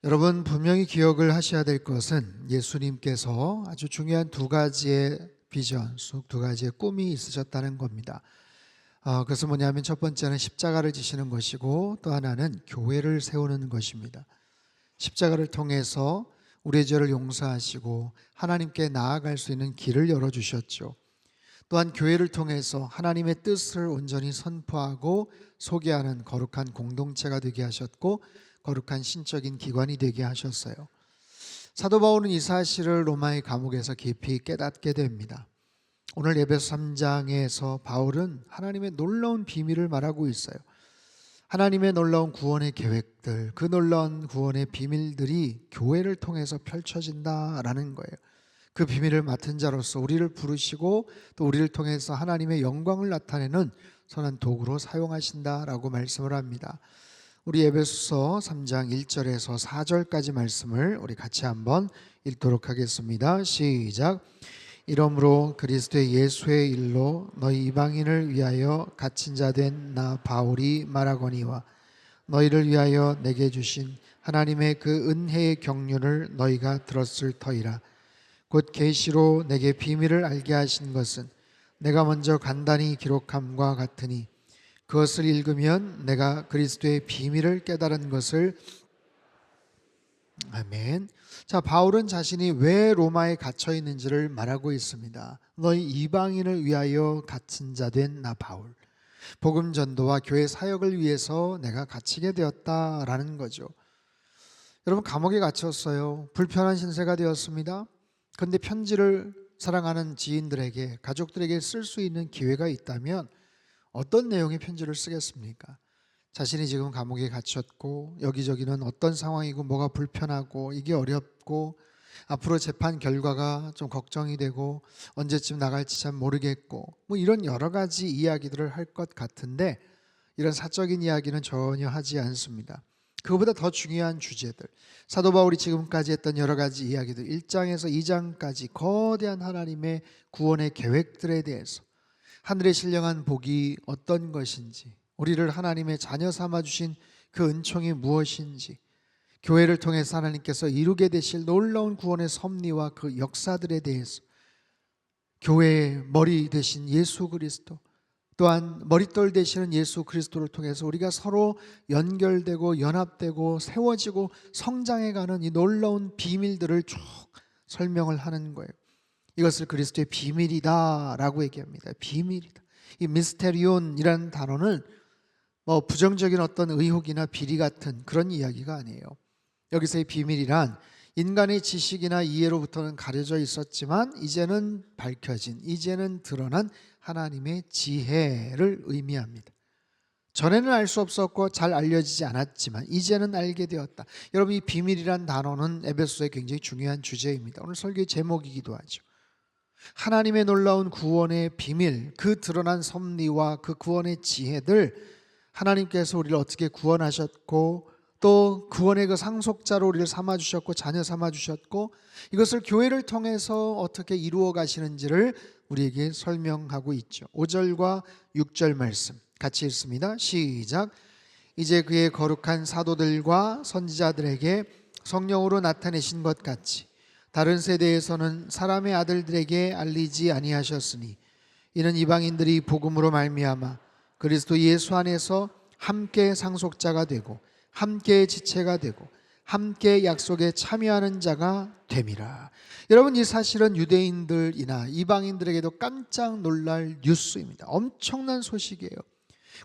여러분 분명히 기억을 하셔야 될 것은 예수님께서 아주 중요한 두 가지의 비전, 두 가지의 꿈이 있으셨다는 겁니다. 그것은 뭐냐면 첫 번째는 십자가를 지시는 것이고 또 하나는 교회를 세우는 것입니다. 십자가를 통해서 우리의 죄를 용서하시고 하나님께 나아갈 수 있는 길을 열어주셨죠. 또한 교회를 통해서 하나님의 뜻을 온전히 선포하고 소개하는 거룩한 공동체가 되게 하셨고 거룩한 신적인 기관이 되게 하셨어요. 사도 바울은 이 사실을 로마의 감옥에서 깊이 깨닫게 됩니다. 오늘 에베소 3장에서 바울은 하나님의 놀라운 비밀을 말하고 있어요. 하나님의 놀라운 구원의 계획들, 그 놀라운 구원의 비밀들이 교회를 통해서 펼쳐진다라는 거예요. 그 비밀을 맡은 자로서 우리를 부르시고 또 우리를 통해서 하나님의 영광을 나타내는 선한 도구로 사용하신다라고 말씀을 합니다. 우리 에베소서 3장 1절에서 4절까지 말씀을 우리 같이 한번 읽도록 하겠습니다. 시작. 이러므로 그리스도의 예수의 일로 너희 이방인을 위하여 갇힌 자 된 나 바울이 말하거니와 너희를 위하여 내게 주신 하나님의 그 은혜의 경륜을 너희가 들었을 터이라. 곧 계시로 내게 비밀을 알게 하신 것은 내가 먼저 간단히 기록함과 같으니 그것을 읽으면 내가 그리스도의 비밀을 깨달은 것을. 아멘. 자, 바울은 자신이 왜 로마에 갇혀 있는지를 말하고 있습니다. 너희 이방인을 위하여 갇힌 자 된 나 바울. 복음 전도와 교회 사역을 위해서 내가 갇히게 되었다라는 거죠. 여러분 감옥에 갇혔어요. 불편한 신세가 되었습니다. 그런데 편지를 사랑하는 지인들에게, 가족들에게 쓸 수 있는 기회가 있다면 어떤 내용의 편지를 쓰겠습니까? 자신이 지금 감옥에 갇혔고 여기저기는 어떤 상황이고 뭐가 불편하고 이게 어렵고 앞으로 재판 결과가 좀 걱정이 되고 언제쯤 나갈지 참 모르겠고 뭐 이런 여러 가지 이야기들을 할 것 같은데 이런 사적인 이야기는 전혀 하지 않습니다. 그거보다 더 중요한 주제들, 사도 바울이 지금까지 했던 여러 가지 이야기들, 1장에서 2장까지 거대한 하나님의 구원의 계획들에 대해서, 하늘의 신령한 복이 어떤 것인지, 우리를 하나님의 자녀 삼아주신 그 은총이 무엇인지, 교회를 통해서 하나님께서 이루게 되실 놀라운 구원의 섭리와 그 역사들에 대해서, 교회의 머리 되신 예수 그리스도, 또한 머릿돌 되시는 예수 그리스도를 통해서 우리가 서로 연결되고 연합되고 세워지고 성장해가는 이 놀라운 비밀들을 쭉 설명을 하는 거예요. 이것을 그리스도의 비밀이다라고 얘기합니다. 비밀이다. 이 미스테리온이라는 단어는 부정적인 어떤 의혹이나 비리 같은 그런 이야기가 아니에요. 여기서의 비밀이란 인간의 지식이나 이해로부터는 가려져 있었지만 이제는 밝혀진, 이제는 드러난 하나님의 지혜를 의미합니다. 전에는 알 수 없었고 잘 알려지지 않았지만 이제는 알게 되었다. 여러분, 이 비밀이란 단어는 에베소서의 굉장히 중요한 주제입니다. 오늘 설교의 제목이기도 하죠. 하나님의 놀라운 구원의 비밀, 그 드러난 섭리와 그 구원의 지혜들, 하나님께서 우리를 어떻게 구원하셨고 또 구원의 그 상속자로 우리를 삼아주셨고 자녀 삼아주셨고 이것을 교회를 통해서 어떻게 이루어 가시는지를 우리에게 설명하고 있죠. 5절과 6절 말씀 같이 읽습니다. 시작. 이제 그의 거룩한 사도들과 선지자들에게 성령으로 나타내신 것 같이 다른 세대에서는 사람의 아들들에게 알리지 아니하셨으니 이는 이방인들이 복음으로 말미암아 그리스도 예수 안에서 함께 상속자가 되고 함께 지체가 되고 함께 약속에 참여하는 자가 됨이라. 여러분, 이 사실은 유대인들이나 이방인들에게도 깜짝 놀랄 뉴스입니다. 엄청난 소식이에요.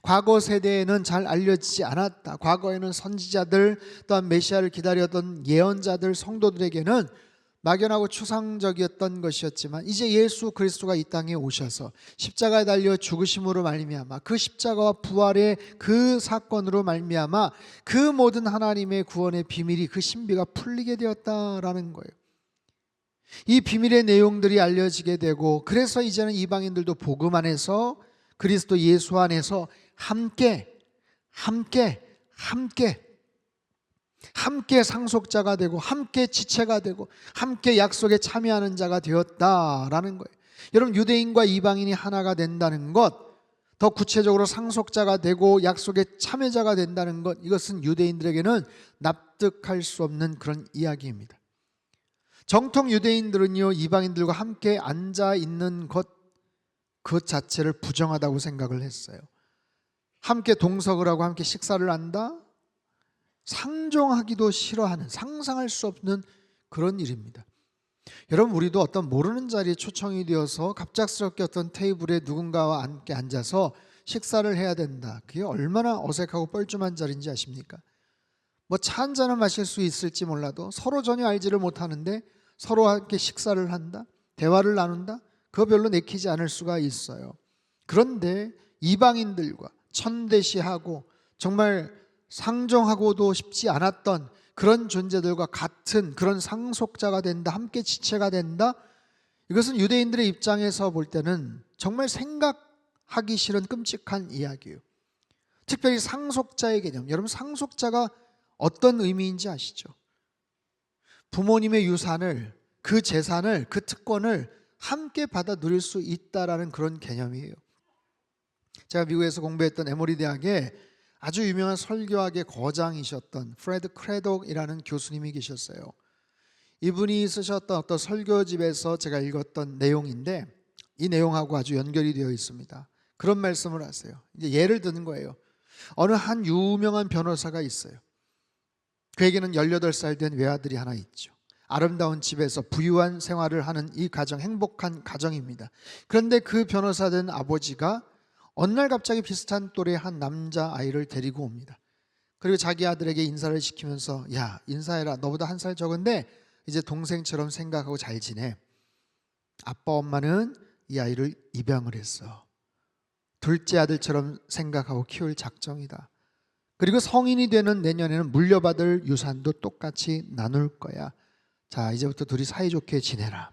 과거 세대에는 잘 알려지지 않았다. 과거에는 선지자들 또한 메시아를 기다렸던 예언자들, 성도들에게는 막연하고 추상적이었던 것이었지만 이제 예수 그리스도가 이 땅에 오셔서 십자가에 달려 죽으심으로 말미암아 그 십자가와 부활의 그 사건으로 말미암아 그 모든 하나님의 구원의 비밀이, 그 신비가 풀리게 되었다라는 거예요. 이 비밀의 내용들이 알려지게 되고 그래서 이제는 이방인들도 복음 안에서 그리스도 예수 안에서 함께 상속자가 되고 함께 지체가 되고 함께 약속에 참여하는 자가 되었다라는 거예요. 여러분, 유대인과 이방인이 하나가 된다는 것, 더 구체적으로 상속자가 되고 약속의 참여자가 된다는 것, 이것은 유대인들에게는 납득할 수 없는 그런 이야기입니다. 정통 유대인들은요, 이방인들과 함께 앉아 있는 것, 그 자체를 부정하다고 생각을 했어요. 함께 동석을 하고 함께 식사를 한다? 상종하기도 싫어하는, 상상할 수 없는 그런 일입니다. 여러분, 우리도 어떤 모르는 자리에 초청이 되어서 갑작스럽게 어떤 테이블에 누군가와 함께 앉아서 식사를 해야 된다. 그게 얼마나 어색하고 뻘쭘한 자리인지 아십니까? 뭐 차 한 잔을 마실 수 있을지 몰라도 서로 전혀 알지를 못하는데 서로 함께 식사를 한다, 대화를 나눈다, 그거 별로 내키지 않을 수가 있어요. 그런데 이방인들과 천대시하고 정말 상종하고도 싶지 않았던 그런 존재들과 같은 그런 상속자가 된다, 함께 지체가 된다, 이것은 유대인들의 입장에서 볼 때는 정말 생각하기 싫은 끔찍한 이야기예요. 특별히 상속자의 개념, 여러분 상속자가 어떤 의미인지 아시죠? 부모님의 유산을, 그 재산을, 그 특권을 함께 받아 누릴 수 있다라는 그런 개념이에요. 제가 미국에서 공부했던 에모리 대학에 아주 유명한 설교학의 거장이셨던 프레드 크래독이라는 교수님이 계셨어요. 이분이 쓰셨던 어떤 설교집에서 제가 읽었던 내용인데 이 내용하고 아주 연결이 되어 있습니다. 그런 말씀을 하세요. 이제 예를 드는 거예요. 어느 한 유명한 변호사가 있어요. 그에게는 18살 된 외아들이 하나 있죠. 아름다운 집에서 부유한 생활을 하는 이 가정, 행복한 가정입니다. 그런데 그 변호사 된 아버지가 어느 날 갑자기 비슷한 또래의 한 남자아이를 데리고 옵니다. 그리고 자기 아들에게 인사를 시키면서, 야, 인사해라. 너보다 한 살 적은데 이제 동생처럼 생각하고 잘 지내. 아빠 엄마는 이 아이를 입양을 했어. 둘째 아들처럼 생각하고 키울 작정이다. 그리고 성인이 되는 내년에는 물려받을 유산도 똑같이 나눌 거야. 자, 이제부터 둘이 사이좋게 지내라.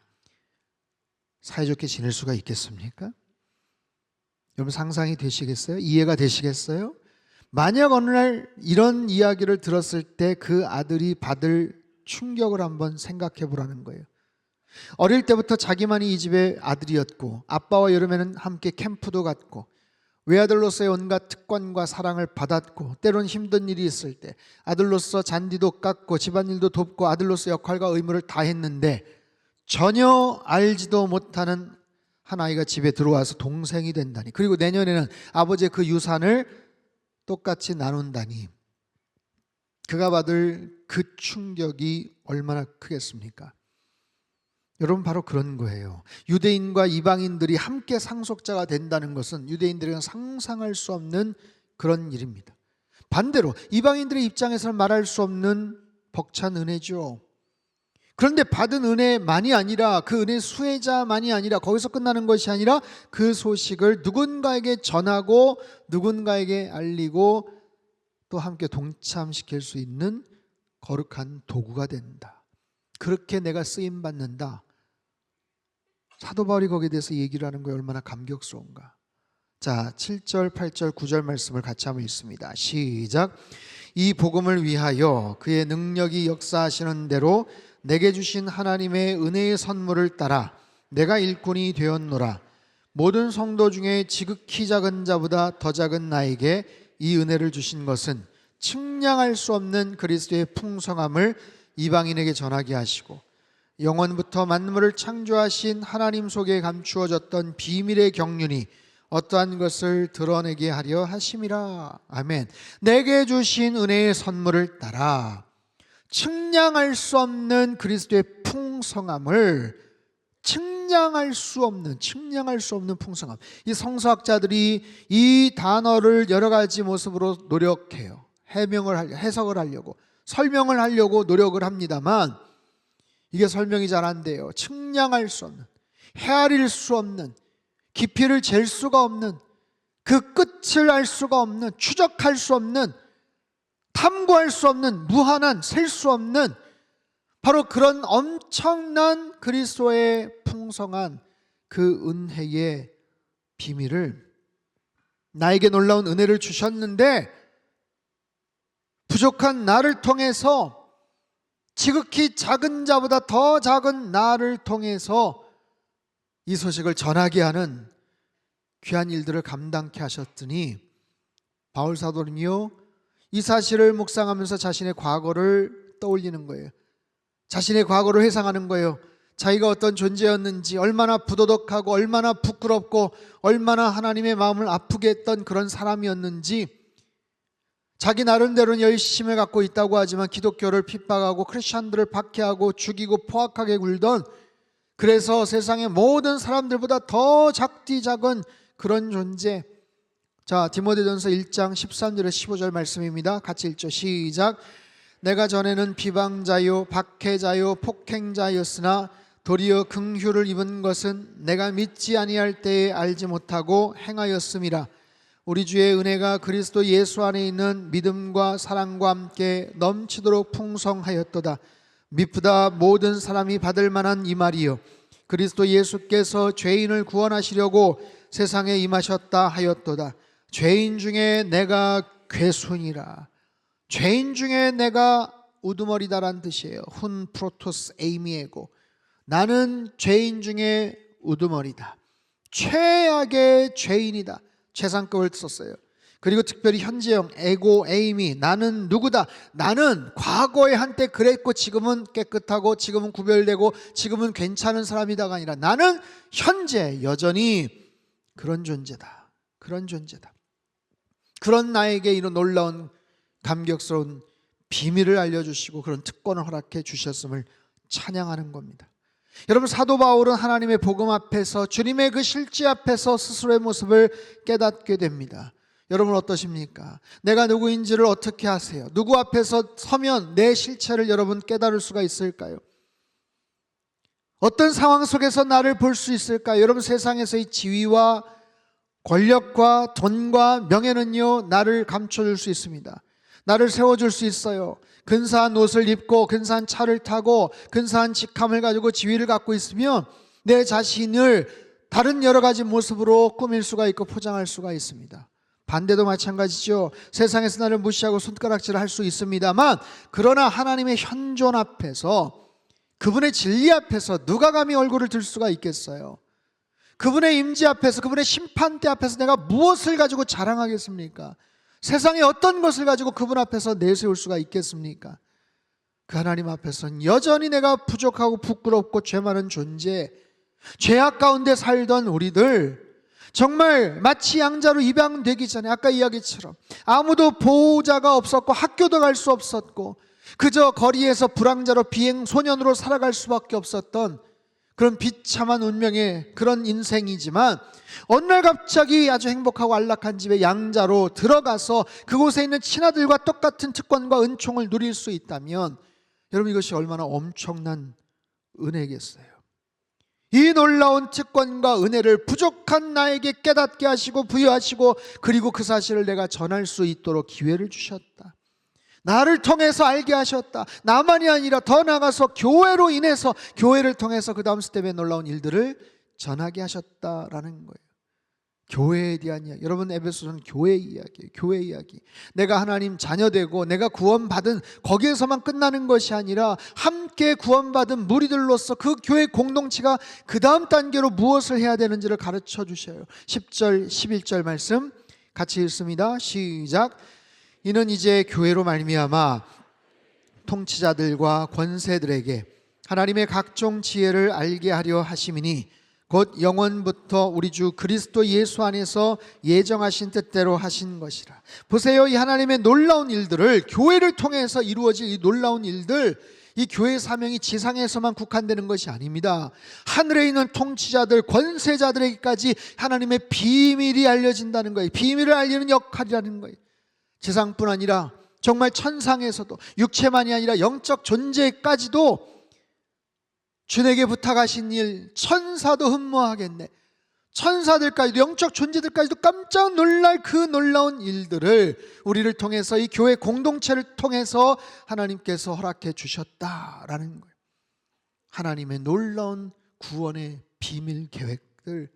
사이좋게 지낼 수가 있겠습니까? 여러분 상상이 되시겠어요? 이해가 되시겠어요? 만약 어느 날 이런 이야기를 들었을 때 그 아들이 받을 충격을 한번 생각해 보라는 거예요. 어릴 때부터 자기만이 이 집의 아들이었고 아빠와 여름에는 함께 캠프도 갔고 외아들로서의 온갖 특권과 사랑을 받았고 때론 힘든 일이 있을 때 아들로서 잔디도 깎고 집안일도 돕고 아들로서 역할과 의무를 다 했는데 전혀 알지도 못하는 한 아이가 집에 들어와서 동생이 된다니, 그리고 내년에는 아버지의 그 유산을 똑같이 나눈다니, 그가 받을 그 충격이 얼마나 크겠습니까? 여러분 바로 그런 거예요. 유대인과 이방인들이 함께 상속자가 된다는 것은 유대인들에게는 상상할 수 없는 그런 일입니다. 반대로 이방인들의 입장에서는 말할 수 없는 벅찬 은혜죠. 그런데 받은 은혜만이 아니라, 그 은혜 수혜자만이 아니라, 거기서 끝나는 것이 아니라 그 소식을 누군가에게 전하고 누군가에게 알리고 또 함께 동참시킬 수 있는 거룩한 도구가 된다. 그렇게 내가 쓰임받는다. 사도 바울이 거기에 대해서 얘기를 하는 거에 얼마나 감격스러운가. 자, 7절, 8절, 9절 말씀을 같이 한번 읽습니다. 시작. 이 복음을 위하여 그의 능력이 역사하시는 대로 내게 주신 하나님의 은혜의 선물을 따라 내가 일꾼이 되었노라. 모든 성도 중에 지극히 작은 자보다 더 작은 나에게 이 은혜를 주신 것은 측량할 수 없는 그리스도의 풍성함을 이방인에게 전하게 하시고 영원부터 만물을 창조하신 하나님 속에 감추어졌던 비밀의 경륜이 어떠한 것을 드러내게 하려 하심이라. 아멘. 내게 주신 은혜의 선물을 따라 측량할 수 없는 그리스도의 풍성함을, 측량할 수 없는 풍성함. 이 성서학자들이 이 단어를 여러 가지 모습으로 노력해요. 해석을 하려고, 설명을 하려고 노력을 합니다만 이게 설명이 잘 안 돼요. 측량할 수 없는, 헤아릴 수 없는, 깊이를 잴 수가 없는, 그 끝을 알 수가 없는, 추적할 수 없는, 탐구할 수 없는, 무한한, 셀 수 없는 바로 그런 엄청난 그리스도의 풍성한 그 은혜의 비밀을, 나에게 놀라운 은혜를 주셨는데 부족한 나를 통해서, 지극히 작은 자보다 더 작은 나를 통해서 이 소식을 전하게 하는 귀한 일들을 감당케 하셨더니 바울 사도는요, 이 사실을 묵상하면서 자신의 과거를 떠올리는 거예요. 자신의 과거를 회상하는 거예요. 자기가 어떤 존재였는지, 얼마나 부도덕하고 얼마나 부끄럽고 얼마나 하나님의 마음을 아프게 했던 그런 사람이었는지, 자기 나름대로는 열심을 갖고 있다고 하지만 기독교를 핍박하고 크리스천들을 박해하고 죽이고 포악하게 굴던, 그래서 세상의 모든 사람들보다 더 작디 작은 그런 존재. 자, 디모데전서 1장 13절에 15절 말씀입니다. 같이 읽죠. 시작. 내가 전에는 비방자요 박해자요 폭행자였으나 도리어 긍휼을 입은 것은 내가 믿지 아니할 때에 알지 못하고 행하였음이라. 우리 주의 은혜가 그리스도 예수 안에 있는 믿음과 사랑과 함께 넘치도록 풍성하였도다. 미쁘다 모든 사람이 받을 만한 이 말이요, 그리스도 예수께서 죄인을 구원하시려고 세상에 임하셨다 하였도다. 죄인 중에 내가 괴순이라. 죄인 중에 내가 우두머리다란 뜻이에요. 훈 프로토스 에이미에고. 나는 죄인 중에 우두머리다. 최악의 죄인이다. 최상급을 썼어요. 그리고 특별히 현재형 에고 에이미, 나는 누구다. 나는 과거에 한때 그랬고 지금은 깨끗하고 지금은 구별되고 지금은 괜찮은 사람이다가 아니라 나는 현재 여전히 그런 존재다. 그런 존재다. 그런 나에게 이런 놀라운 감격스러운 비밀을 알려주시고 그런 특권을 허락해 주셨음을 찬양하는 겁니다. 여러분, 사도 바울은 하나님의 복음 앞에서, 주님의 그 실제 앞에서 스스로의 모습을 깨닫게 됩니다. 여러분 어떠십니까? 내가 누구인지를 어떻게 아세요? 누구 앞에서 서면 내 실체를 여러분 깨달을 수가 있을까요? 어떤 상황 속에서 나를 볼 수 있을까요? 여러분, 세상에서의 지위와 권력과 돈과 명예는요, 나를 감춰줄 수 있습니다. 나를 세워줄 수 있어요. 근사한 옷을 입고 근사한 차를 타고 근사한 직함을 가지고 지위를 갖고 있으면 내 자신을 다른 여러 가지 모습으로 꾸밀 수가 있고 포장할 수가 있습니다. 반대도 마찬가지죠. 세상에서 나를 무시하고 손가락질을 할 수 있습니다만, 그러나 하나님의 현존 앞에서, 그분의 진리 앞에서 누가 감히 얼굴을 들 수가 있겠어요? 그분의 임재 앞에서, 그분의 심판대 앞에서 내가 무엇을 가지고 자랑하겠습니까? 세상에 어떤 것을 가지고 그분 앞에서 내세울 수가 있겠습니까? 그 하나님 앞에서는 여전히 내가 부족하고 부끄럽고 죄 많은 존재, 죄악 가운데 살던 우리들, 정말 마치 양자로 입양되기 전에 아까 이야기처럼 아무도 보호자가 없었고 학교도 갈 수 없었고 그저 거리에서 불황자로 비행 소년으로 살아갈 수밖에 없었던 그런 비참한 운명의 그런 인생이지만, 어느 날 갑자기 아주 행복하고 안락한 집에 양자로 들어가서 그곳에 있는 친아들과 똑같은 특권과 은총을 누릴 수 있다면, 여러분, 이것이 얼마나 엄청난 은혜겠어요. 이 놀라운 특권과 은혜를 부족한 나에게 깨닫게 하시고 부여하시고, 그리고 그 사실을 내가 전할 수 있도록 기회를 주셨다. 나를 통해서 알게 하셨다. 나만이 아니라 더 나아가서 교회로 인해서, 교회를 통해서 그 다음 스텝에 놀라운 일들을 전하게 하셨다라는 거예요. 교회에 대한 이야기. 여러분, 에베소서는 교회 이야기예요. 교회 이야기. 내가 하나님 자녀되고 내가 구원받은 거기에서만 끝나는 것이 아니라 함께 구원받은 무리들로서 그 교회 공동체가 그 다음 단계로 무엇을 해야 되는지를 가르쳐 주셔요. 10절 11절 말씀 같이 읽습니다. 시작. 이는 이제 교회로 말미암아 통치자들과 권세들에게 하나님의 각종 지혜를 알게 하려 하심이니 곧 영원부터 우리 주 그리스도 예수 안에서 예정하신 뜻대로 하신 것이라. 보세요, 이 하나님의 놀라운 일들을, 교회를 통해서 이루어질 이 놀라운 일들, 이 교회 사명이 지상에서만 국한되는 것이 아닙니다. 하늘에 있는 통치자들, 권세자들에게까지 하나님의 비밀이 알려진다는 거예요. 비밀을 알리는 역할이라는 거예요. 지상뿐 아니라 정말 천상에서도, 육체만이 아니라 영적 존재까지도 주에게 부탁하신 일, 천사도 흠모하겠네. 천사들까지도, 영적 존재들까지도 깜짝 놀랄 그 놀라운 일들을 우리를 통해서, 이 교회 공동체를 통해서 하나님께서 허락해 주셨다라는 거예요. 하나님의 놀라운 구원의 비밀 계획들,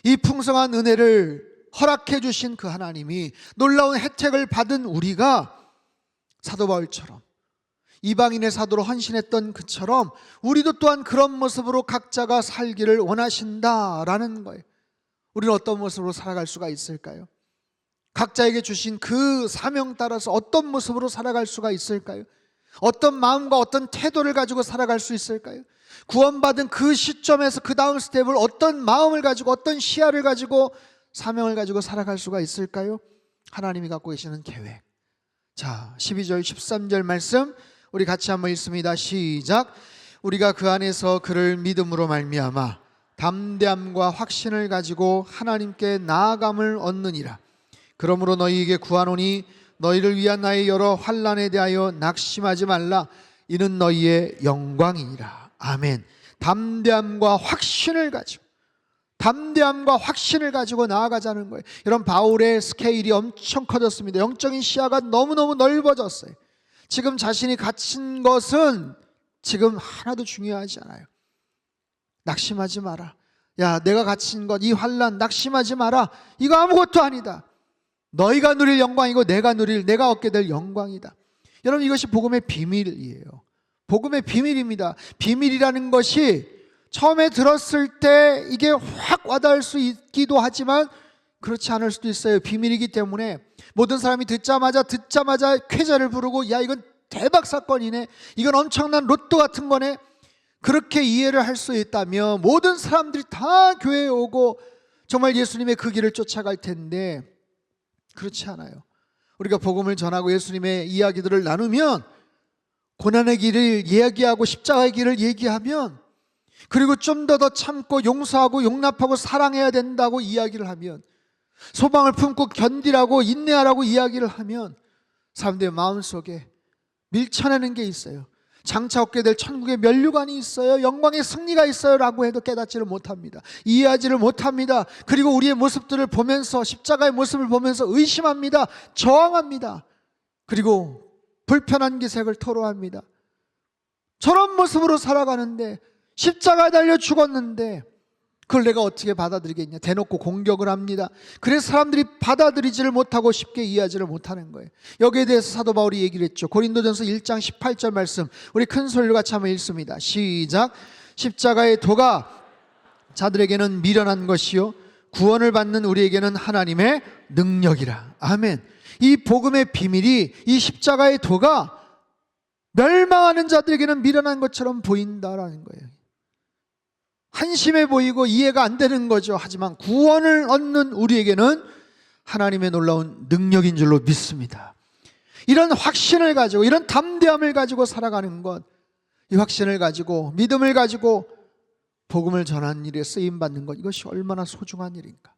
이 풍성한 은혜를 허락해 주신 그 하나님이, 놀라운 혜택을 받은 우리가 사도 바울처럼 이방인의 사도로 헌신했던 그처럼 우리도 또한 그런 모습으로 각자가 살기를 원하신다라는 거예요. 우리는 어떤 모습으로 살아갈 수가 있을까요? 각자에게 주신 그 사명 따라서 어떤 모습으로 살아갈 수가 있을까요? 어떤 마음과 어떤 태도를 가지고 살아갈 수 있을까요? 구원받은 그 시점에서 그 다음 스텝을 어떤 마음을 가지고 어떤 시야를 가지고 사명을 가지고 살아갈 수가 있을까요? 하나님이 갖고 계시는 계획. 자, 12절 13절 말씀 우리 같이 한번 읽습니다. 시작. 우리가 그 안에서 그를 믿음으로 말미암아 담대함과 확신을 가지고 하나님께 나아감을 얻느니라. 그러므로 너희에게 구하노니 너희를 위한 나의 여러 환난에 대하여 낙심하지 말라. 이는 너희의 영광이니라. 아멘. 담대함과 확신을 가지고 나아가자는 거예요. 이런 바울의 스케일이 엄청 커졌습니다. 영적인 시야가 너무너무 넓어졌어요. 지금 자신이 갇힌 것은 지금 하나도 중요하지 않아요. 낙심하지 마라. 야, 내가 갇힌 것, 이 환난 낙심하지 마라. 이거 아무것도 아니다. 너희가 누릴 영광이고 내가 얻게 될 영광이다. 여러분, 이것이 복음의 비밀이에요. 복음의 비밀입니다. 비밀이라는 것이 처음에 들었을 때 이게 확 와닿을 수 있기도 하지만 그렇지 않을 수도 있어요. 비밀이기 때문에 모든 사람이 듣자마자 쾌재를 부르고 야, 이건 대박 사건이네, 이건 엄청난 로또 같은 거네, 그렇게 이해를 할 수 있다면 모든 사람들이 다 교회에 오고 정말 예수님의 그 길을 쫓아갈 텐데 그렇지 않아요. 우리가 복음을 전하고 예수님의 이야기들을 나누면, 고난의 길을 이야기하고 십자가의 길을 얘기하면, 그리고 좀 더 참고 용서하고 용납하고 사랑해야 된다고 이야기를 하면, 소망을 품고 견디라고 인내하라고 이야기를 하면 사람들의 마음속에 밀쳐내는 게 있어요. 장차 얻게 될 천국의 면류관이 있어요. 영광의 승리가 있어요 라고 해도 깨닫지를 못합니다. 이해하지를 못합니다. 그리고 우리의 모습들을 보면서, 십자가의 모습을 보면서 의심합니다. 저항합니다. 그리고 불편한 기색을 토로합니다. 저런 모습으로 살아가는데, 십자가에 달려 죽었는데 그걸 내가 어떻게 받아들이겠냐, 대놓고 공격을 합니다. 그래서 사람들이 받아들이지를 못하고 쉽게 이해하지를 못하는 거예요. 여기에 대해서 사도 바울이 얘기를 했죠. 고린도전서 1장 18절 말씀 우리 큰 소리로 같이 한번 읽습니다. 시작. 십자가의 도가 자들에게는 미련한 것이요 구원을 받는 우리에게는 하나님의 능력이라. 아멘. 이 복음의 비밀이, 이 십자가의 도가 멸망하는 자들에게는 미련한 것처럼 보인다라는 거예요. 한심해 보이고 이해가 안 되는 거죠. 하지만 구원을 얻는 우리에게는 하나님의 놀라운 능력인 줄로 믿습니다. 이런 확신을 가지고, 이런 담대함을 가지고 살아가는 것, 이 확신을 가지고 믿음을 가지고 복음을 전하는 일에 쓰임받는 것, 이것이 얼마나 소중한 일인가.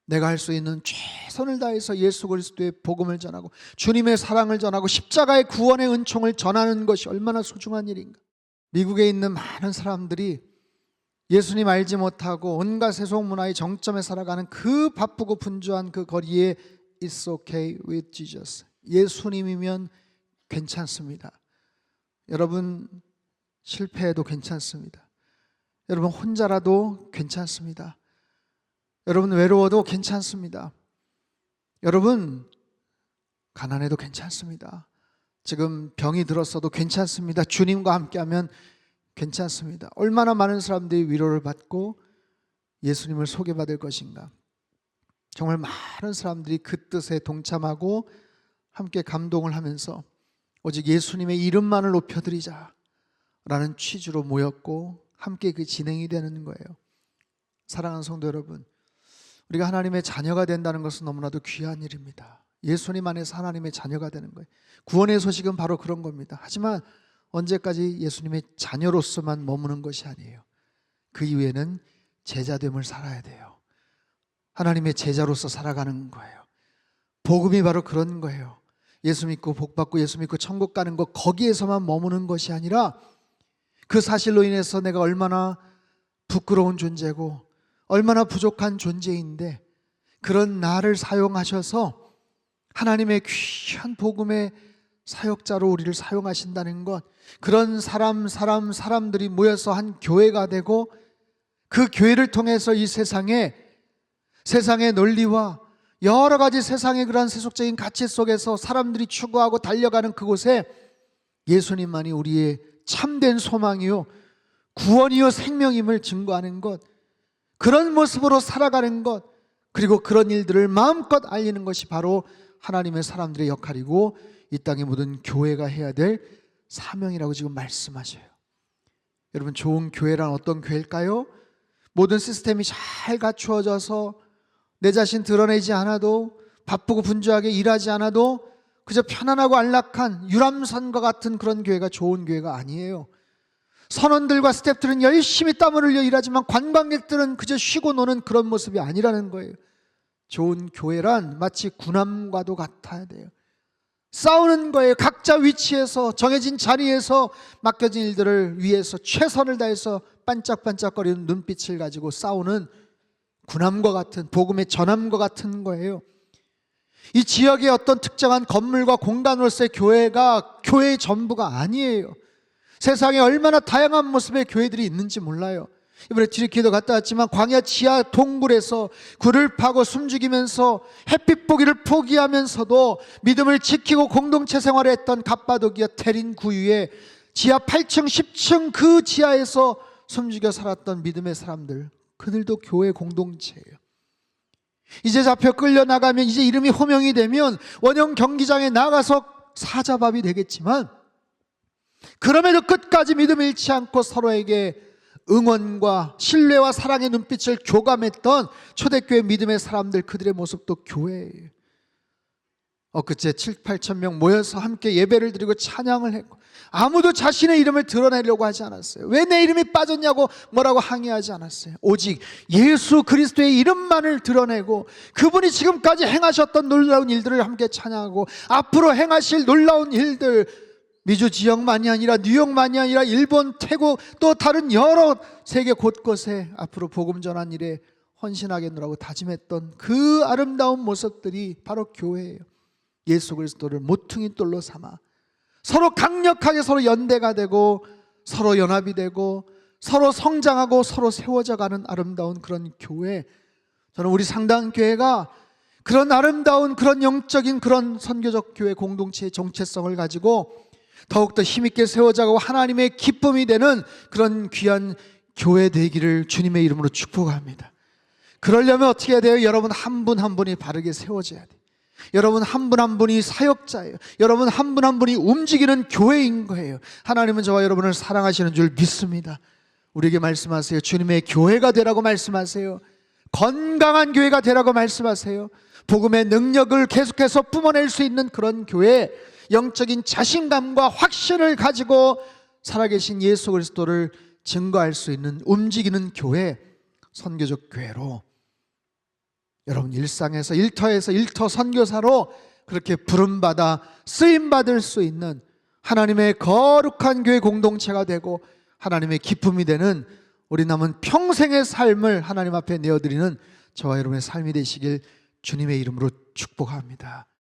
내가 할 수 있는 최선을 다해서 예수 그리스도의 복음을 전하고 주님의 사랑을 전하고 십자가의 구원의 은총을 전하는 것이 얼마나 소중한 일인가. 미국에 있는 많은 사람들이 예수님 알지 못하고 온갖 세속 문화의 정점에 살아가는 그 바쁘고 분주한 그 거리에 It's okay with Jesus, 예수님이면 괜찮습니다. 여러분 실패해도 괜찮습니다. 여러분 혼자라도 괜찮습니다. 여러분 외로워도 괜찮습니다. 여러분 가난해도 괜찮습니다. 지금 병이 들었어도 괜찮습니다. 주님과 함께하면 괜찮습니다. 얼마나 많은 사람들이 위로를 받고 예수님을 소개받을 것인가. 정말 많은 사람들이 그 뜻에 동참하고 함께 감동을 하면서 오직 예수님의 이름만을 높여드리자 라는 취지로 모였고 함께 그 진행이 되는 거예요. 사랑하는 성도 여러분, 우리가 하나님의 자녀가 된다는 것은 너무나도 귀한 일입니다. 예수님 안에서 하나님의 자녀가 되는 거예요. 구원의 소식은 바로 그런 겁니다. 하지만 언제까지 예수님의 자녀로서만 머무는 것이 아니에요. 그 이후에는 제자됨을 살아야 돼요. 하나님의 제자로서 살아가는 거예요. 복음이 바로 그런 거예요. 예수 믿고 복 받고 예수 믿고 천국 가는 것, 거기에서만 머무는 것이 아니라 그 사실로 인해서 내가 얼마나 부끄러운 존재고 얼마나 부족한 존재인데 그런 나를 사용하셔서 하나님의 귀한 복음의 사역자로 우리를 사용하신다는 것, 그런 사람들이 모여서 한 교회가 되고 그 교회를 통해서 이 세상의 논리와 여러 가지 세상의 그런 세속적인 가치 속에서 사람들이 추구하고 달려가는 그곳에 예수님만이 우리의 참된 소망이요 구원이요 생명임을 증거하는 것, 그런 모습으로 살아가는 것, 그리고 그런 일들을 마음껏 알리는 것이 바로 하나님의 사람들의 역할이고 이 땅의 모든 교회가 해야 될 사명이라고 지금 말씀하셔요. 여러분, 좋은 교회란 어떤 교회일까요? 모든 시스템이 잘 갖추어져서 내 자신 드러내지 않아도, 바쁘고 분주하게 일하지 않아도 그저 편안하고 안락한 유람선과 같은 그런 교회가 좋은 교회가 아니에요. 선원들과 스태프들은 열심히 땀을 흘려 일하지만 관광객들은 그저 쉬고 노는 그런 모습이 아니라는 거예요. 좋은 교회란 마치 군함과도 같아야 돼요. 싸우는 거예요. 각자 위치에서, 정해진 자리에서 맡겨진 일들을 위해서 최선을 다해서 반짝반짝거리는 눈빛을 가지고 싸우는 군함과 같은, 복음의 전함과 같은 거예요. 이 지역의 어떤 특정한 건물과 공간으로서의 교회가 교회의 전부가 아니에요. 세상에 얼마나 다양한 모습의 교회들이 있는지 몰라요. 이번에 지리키도 갔다 왔지만 광야 지하 동굴에서 굴을 파고 숨죽이면서 햇빛 보기를 포기하면서도 믿음을 지키고 공동체 생활을 했던 갑바도기아 테린 구유에 지하 8층 10층 그 지하에서 숨죽여 살았던 믿음의 사람들, 그들도 교회 공동체예요. 이제 잡혀 끌려나가면, 이제 이름이 호명이 되면 원형 경기장에 나가서 사자밥이 되겠지만, 그럼에도 끝까지 믿음을 잃지 않고 서로에게 응원과 신뢰와 사랑의 눈빛을 교감했던 초대교회 믿음의 사람들, 그들의 모습도 교회예요. 엊그제 7, 8천 명 모여서 함께 예배를 드리고 찬양을 했고, 아무도 자신의 이름을 드러내려고 하지 않았어요. 왜 내 이름이 빠졌냐고 뭐라고 항의하지 않았어요. 오직 예수 그리스도의 이름만을 드러내고 그분이 지금까지 행하셨던 놀라운 일들을 함께 찬양하고, 앞으로 행하실 놀라운 일들, 미주 지역만이 아니라 뉴욕만이 아니라 일본, 태국, 또 다른 여러 세계 곳곳에 앞으로 복음 전한 일에 헌신하겠노라고 다짐했던 그 아름다운 모습들이 바로 교회예요. 예수 그리스도를 모퉁이 돌로 삼아 서로 강력하게 서로 연대가 되고 서로 연합이 되고 서로 성장하고 서로 세워져 가는 아름다운 그런 교회, 저는 우리 상당교회가 그런 아름다운 그런 영적인 그런 선교적 교회 공동체의 정체성을 가지고 더욱더 힘있게 세워져가고 하나님의 기쁨이 되는 그런 귀한 교회 되기를 주님의 이름으로 축복합니다. 그러려면 어떻게 해야 돼요? 여러분 한 분 한 분이 바르게 세워져야 돼요. 여러분 한 분 한 분이 사역자예요. 여러분 한 분 한 분이 움직이는 교회인 거예요. 하나님은 저와 여러분을 사랑하시는 줄 믿습니다. 우리에게 말씀하세요. 주님의 교회가 되라고 말씀하세요. 건강한 교회가 되라고 말씀하세요. 복음의 능력을 계속해서 뿜어낼 수 있는 그런 교회, 영적인 자신감과 확신을 가지고 살아계신 예수 그리스도를 증거할 수 있는 움직이는 교회, 선교적 교회로 여러분 일상에서 일터에서 일터 선교사로 그렇게 부름받아 쓰임받을 수 있는 하나님의 거룩한 교회 공동체가 되고 하나님의 기쁨이 되는 우리 남은 평생의 삶을 하나님 앞에 내어드리는 저와 여러분의 삶이 되시길 주님의 이름으로 축복합니다.